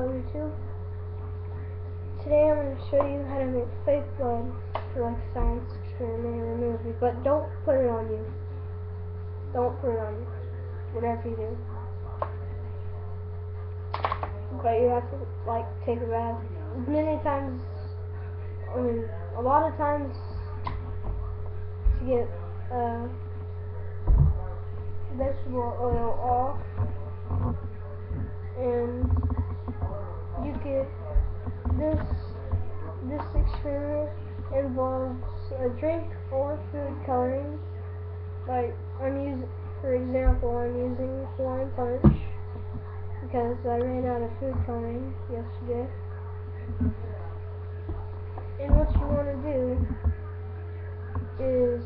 YouTube. Today I'm going to show you how to make fake blood for like a science experiment or a movie, but don't put it on you. Don't put it on you. Whatever you do. But you have to like take a bath. Many times, a lot of times to get vegetable oil off, and you get this experiment involves a drink or food coloring. Like for example, I'm using Hawaiian Punch because I ran out of food coloring yesterday. And what you want to do is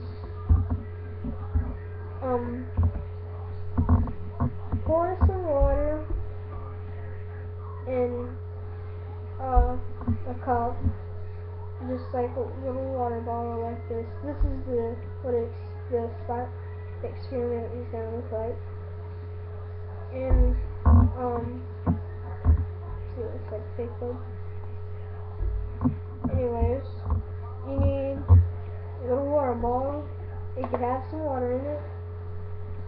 pour some water in a cup, just like a little water bottle like this. This is the experiment is gonna look like. And see, it looks like fake blood. Anyways, you need a little water bottle. It could have some water in it.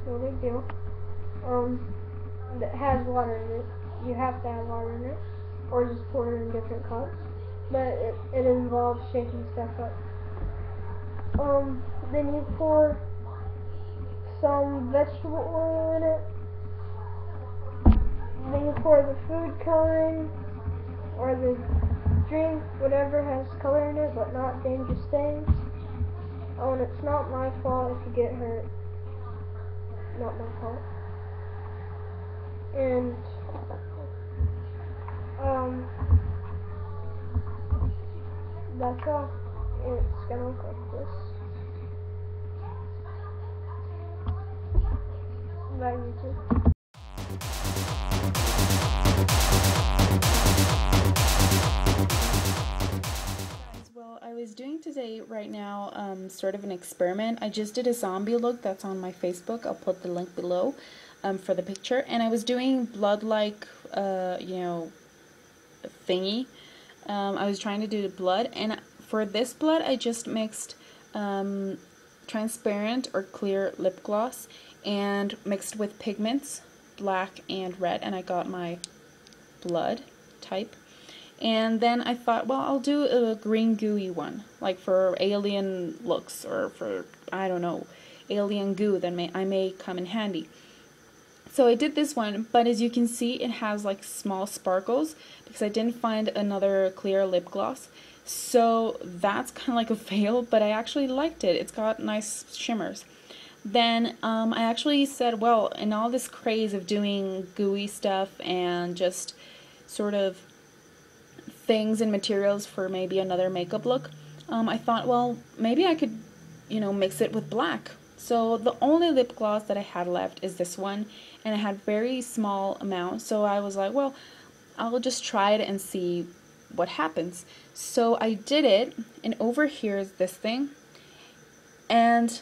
No big deal. That has water in it. You have to have water in it, or just pour it in different cups. But it involves shaking stuff up. Then you pour some vegetable oil in it. Then you pour the food coloring or the drink, whatever has color in it, but not dangerous things. Oh, and it's not my fault if you get hurt. Not my fault. And that's all. It's gonna look like this. Bye, YouTube. Well, I was doing today right now sort of an experiment. I just did a zombie look that's on my Facebook. I'll put the link below for the picture. And I was doing blood-like, thingy. I was trying to do the blood, and for this blood I just mixed transparent or clear lip gloss and mixed with pigments, black and red, and I got my blood type. And then I thought, well, I'll do a green gooey one, like for alien looks, or for, I don't know, alien goo that may come in handy. So I did this one, but as you can see, it has like small sparkles because I didn't find another clear lip gloss. So that's kind of like a fail, but I actually liked it. It's got nice shimmers. Then I actually said, well, in all this craze of doing gooey stuff and just sort of things and materials for maybe another makeup look, I thought, well, maybe I could, mix it with black. So the only lip gloss that I had left is this one, and I had very small amounts, so I was like, well, I'll just try it and see what happens. So I did it, and over here is this thing, and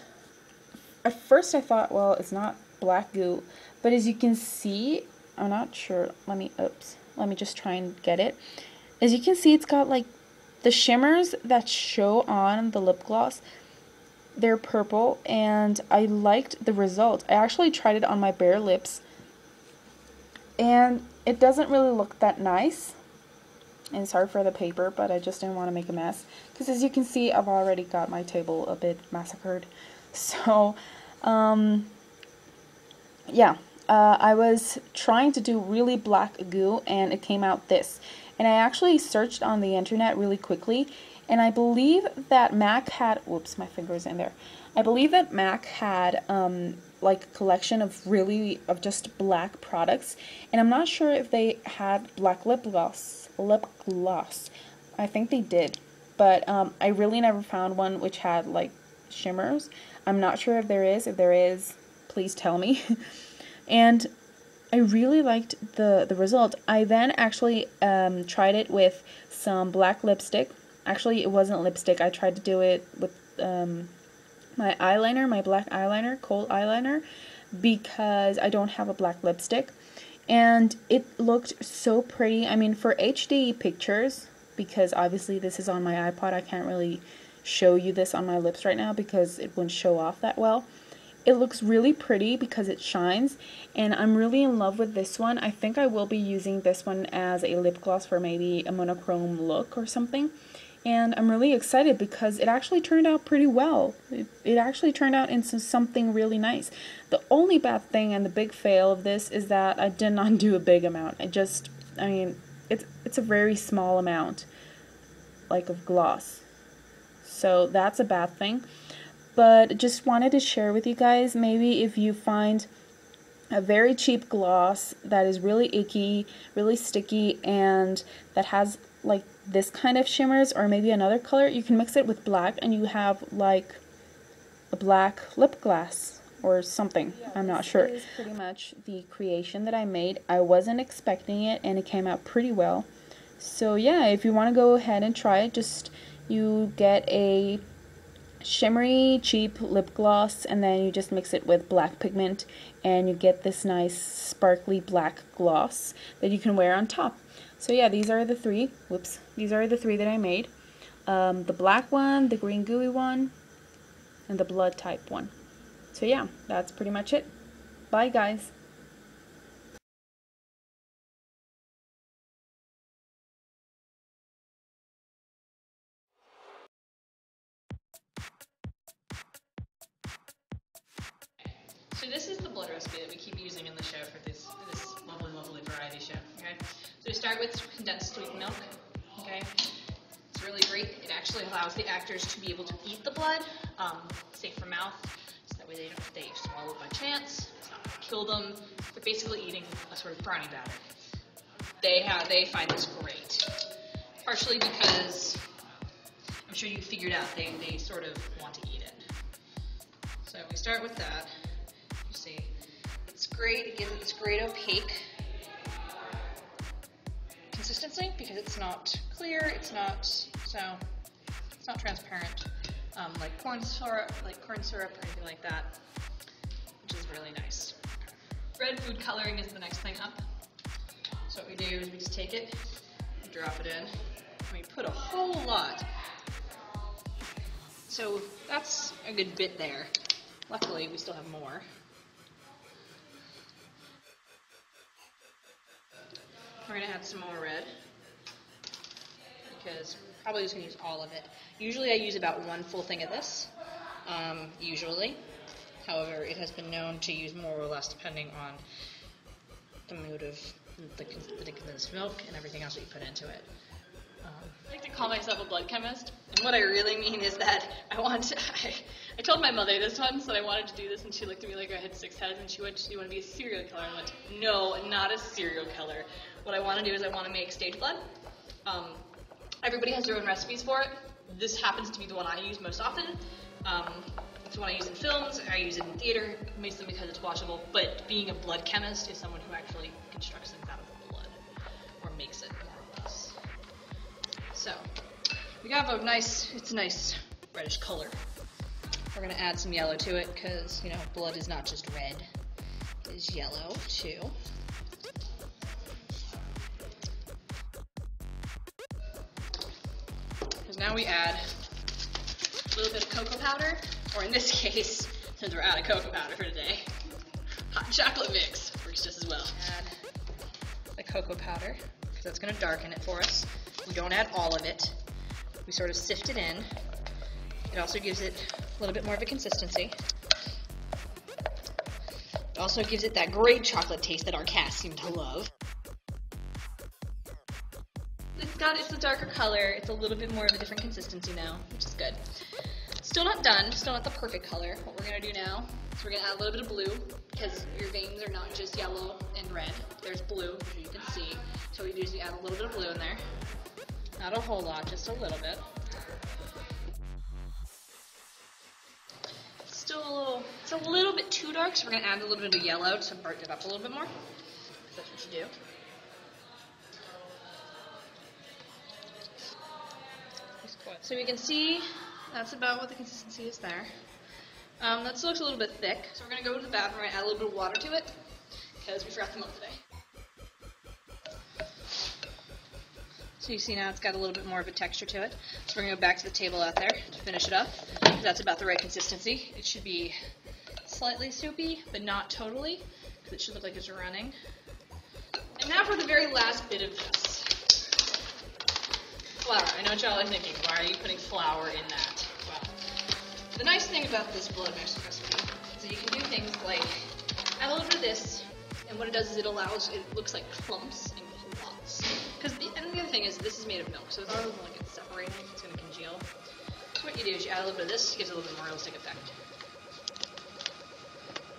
at first I thought, well, it's not black goo, but as you can see, I'm not sure, let me just try and get it. As you can see, it's got like the shimmers that show on the lip gloss. They're purple, and I liked the result. I actually tried it on my bare lips, and it doesn't really look that nice. And sorry for the paper, but I just didn't want to make a mess, because as you can see, I've already got my table a bit massacred. So yeah, I was trying to do really black goo, and it came out this. And I actually searched on the internet really quickly, and I believe that MAC had, whoops, my finger's in there. I believe that MAC had like a collection of just black products, and I'm not sure if they had black lip gloss. I think they did, but I really never found one which had like shimmers. I'm not sure if there is. If there is, please tell me. And I really liked the result. I then actually tried it with some black lipstick. Actually, it wasn't lipstick. I tried to do it with my eyeliner, my black eyeliner, kohl eyeliner, because I don't have a black lipstick. and it looked so pretty. I mean, for HD pictures, because obviously this is on my iPod, I can't really show you this on my lips right now because it wouldn't show off that well. It looks really pretty because it shines, and I'm really in love with this one. I think I will be using this one as a lip gloss for maybe a monochrome look or something. And I'm really excited because it actually turned out pretty well. It actually turned out into something really nice. The only bad thing and the big fail of this is that I did not do a big amount. I mean, it's a very small amount, like, of gloss. So that's a bad thing. But just wanted to share with you guys, maybe if you find a very cheap gloss that is really icky, really sticky, and that has like this kind of shimmers or maybe another color, you can mix it with black and you have like a black lip gloss or something. Yeah, I'm not sure. This is pretty much the creation that I made. I wasn't expecting it and it came out pretty well. So yeah, if you want to go ahead and try it, just you get a shimmery cheap lip gloss and then you just mix it with black pigment and you get this nice sparkly black gloss that you can wear on top. So yeah, these are the three that I made. The black one, the green gooey one, and the blood type one. So yeah, that's pretty much it. Bye guys. So this is the blood recipe that we keep using in the show for this lovely, lovely variety show, okay? So we start with condensed sweet milk, okay? It's really great. It actually allows the actors to be able to eat the blood, safe for mouth, so that way they swallow it by chance. It's not going to kill them. They're basically eating a sort of brownie batter. They find this great, partially because I'm sure you figured out they sort of want to eat it. So we start with that. You see, it's great. It gives it this great opaque consistency because it's not clear. It's not transparent like corn syrup or anything like that, which is really nice. Red food coloring is the next thing up. So what we do is we just take it, we drop it in, and we put a whole lot. So that's a good bit there. Luckily, we still have more. We're going to add some more red because we're probably just going to use all of it. Usually I use about one full thing of this, usually. However, it has been known to use more or less depending on the mood of the condensed milk and everything else that you put into it. I like to call myself a blood chemist, and what I really mean is that I told my mother this once that I wanted to do this, and she looked at me like I had 6 heads, and she went, "Do you want to be a serial killer?" And I went, "No, not a serial killer. What I want to do is I want to make stage blood." Everybody has their own recipes for it. This happens to be the one I use most often. It's the one I use in films, I use it in theater, mostly because it's watchable, but being a blood chemist is someone who actually constructs things out of the blood, or makes it more or less. So, we have it's a nice reddish color. We're going to add some yellow to it because, blood is not just red, it's yellow too. Because now we add a little bit of cocoa powder, or in this case, since we're out of cocoa powder for today, hot chocolate mix works just as well. Add the cocoa powder, because that's going to darken it for us. We don't add all of it. We sort of sift it in. It also gives it a little bit more of a consistency. It also gives it that great chocolate taste that our cats seem to love. It's a darker color. It's a little bit more of a different consistency now, which is good. Still not done. Still not the perfect color. What we're going to do now is we're going to add a little bit of blue, because your veins are not just yellow and red. There's blue, as you can see. So what we do is we add a little bit of blue in there. Not a whole lot, just a little bit. It's a little bit too dark, so we're going to add a little bit of yellow to brighten it up a little bit more. That's what you do. So we can see that's about what the consistency is there. That still looks a little bit thick, so we're going to go to the bathroom and add a little bit of water to it, because we forgot the milk today. So you see now it's got a little bit more of a texture to it. So we're going to go back to the table out there to finish it up. That's about the right consistency. It should be slightly soupy, but not totally, because it should look like it's running. And now for the very last bit of this. Flour. I know what y'all are thinking. Why are you putting flour in that? Well, the nice thing about this blood mix recipe is that you can do things like add a little bit of this, and what it does is it looks like clumps and clots. And the other thing is this is made of milk, so it's not going to get separated, it's going to congeal. So what you do is you add a little bit of this, it gives it a little bit more realistic effect.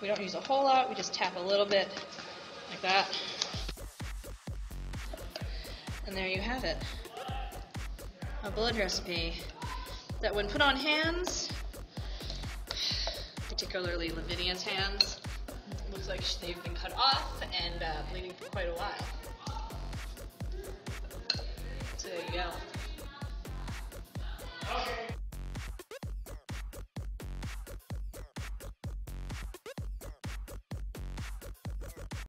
We don't use a whole lot, we just tap a little bit, like that. And there you have it. A blood recipe that when put on hands, particularly Lavinia's hands, looks like they've been cut off and bleeding for quite a while. So there you go.